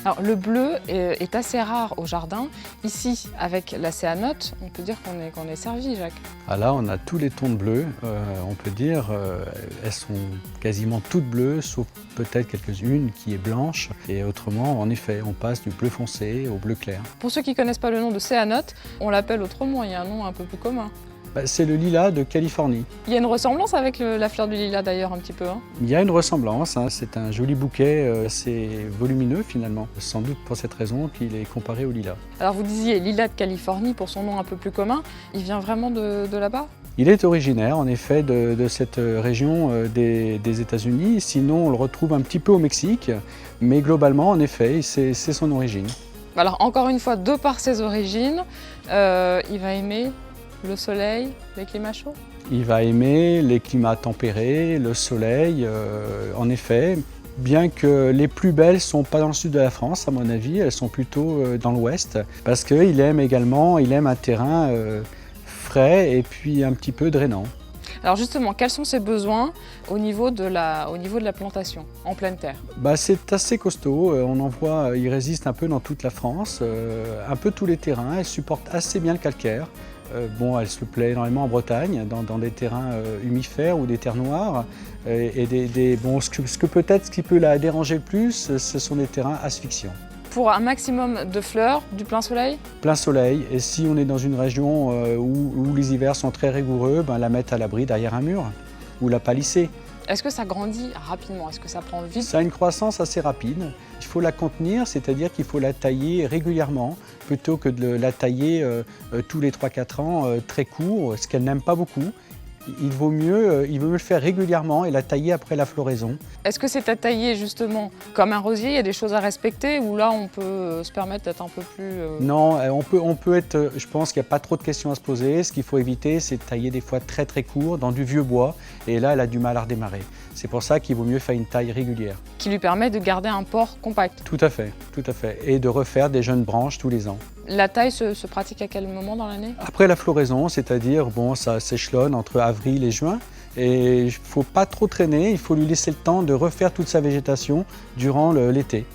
Alors, le bleu est assez rare au jardin. Ici, avec la céanote, on peut dire qu'on est servi, Jacques. Ah là, on a tous les tons de bleu, on peut dire, elles sont quasiment toutes bleues, sauf peut-être quelques-unes qui est blanche. Et autrement, en effet, on passe du bleu foncé au bleu clair. Pour ceux qui ne connaissent pas le nom de céanote, on l'appelle autrement, il y a un nom un peu plus commun. C'est le lilas de Californie. Il y a une ressemblance avec la fleur du lilas d'ailleurs un petit peu. Il y a une ressemblance, c'est un joli bouquet, c'est volumineux finalement. Sans doute pour cette raison qu'il est comparé au lilas. Alors vous disiez lilas de Californie pour son nom un peu plus commun, il vient vraiment de là-bas? Il est originaire en effet de cette région des États-Unis, sinon on le retrouve un petit peu au Mexique, mais globalement en effet c'est son origine. Alors encore une fois, de par ses origines, il va aimer le soleil, les climats chauds? Il va aimer les climats tempérés, le soleil, en effet. Bien que les plus belles ne sont pas dans le sud de la France, à mon avis, elles sont plutôt dans l'ouest. Parce qu'il aime également un terrain frais et puis un petit peu drainant. Alors justement, quels sont ses besoins au niveau de la plantation, en pleine terre? C'est assez costaud, on en voit, il résiste un peu dans toute la France, un peu tous les terrains, elle supporte assez bien le calcaire. Elle se plaît énormément en Bretagne, dans des terrains humifères ou des terres noires. Ce qui peut la déranger le plus, ce sont des terrains asphyxiants. Pour un maximum de fleurs, du plein soleil? Plein soleil, et si on est dans une région où les hivers sont très rigoureux, la mettre à l'abri derrière un mur ou la palisser. Est-ce que ça grandit rapidement? Est-ce que ça prend vite? Ça a une croissance assez rapide. Il faut la contenir, c'est-à-dire qu'il faut la tailler régulièrement plutôt que de la tailler tous les 3-4 ans très court, ce qu'elle n'aime pas beaucoup. Il vaut mieux le faire régulièrement et la tailler après la floraison. Est-ce que c'est à tailler justement comme un rosier? Il y a des choses à respecter ou là on peut se permettre d'être un peu plus... Non, on peut être, je pense qu'il n'y a pas trop de questions à se poser. Ce qu'il faut éviter, c'est de tailler des fois très très court dans du vieux bois et là elle a du mal à redémarrer. C'est pour ça qu'il vaut mieux faire une taille régulière. Qui lui permet de garder un port compact. Tout à fait, et de refaire des jeunes branches tous les ans. La taille se pratique à quel moment dans l'année? Après la floraison, c'est-à-dire ça s'échelonne entre avril et juin. Et il ne faut pas trop traîner, il faut lui laisser le temps de refaire toute sa végétation durant l'été.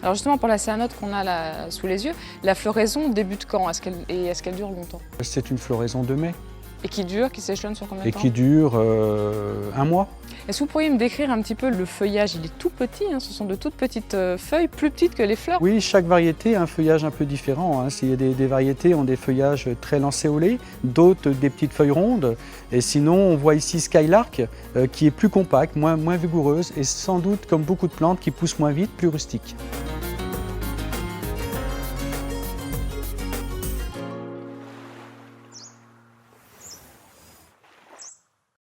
Alors justement pour la céanote qu'on a là sous les yeux, la floraison débute quand? Est-ce qu'elle dure longtemps? C'est une floraison de mai. Et qui s'échelonne sur combien de temps? Et qui dure un mois. Est-ce que vous pourriez me décrire un petit peu le feuillage? Il est tout petit, ce sont de toutes petites feuilles, plus petites que les fleurs. Oui, chaque variété a un feuillage un peu différent. Il y a des variétés ont des feuillages très lancéolés, d'autres des petites feuilles rondes. Et sinon, on voit ici Skylark qui est plus compact, moins vigoureuse et sans doute, comme beaucoup de plantes, qui poussent moins vite, plus rustique.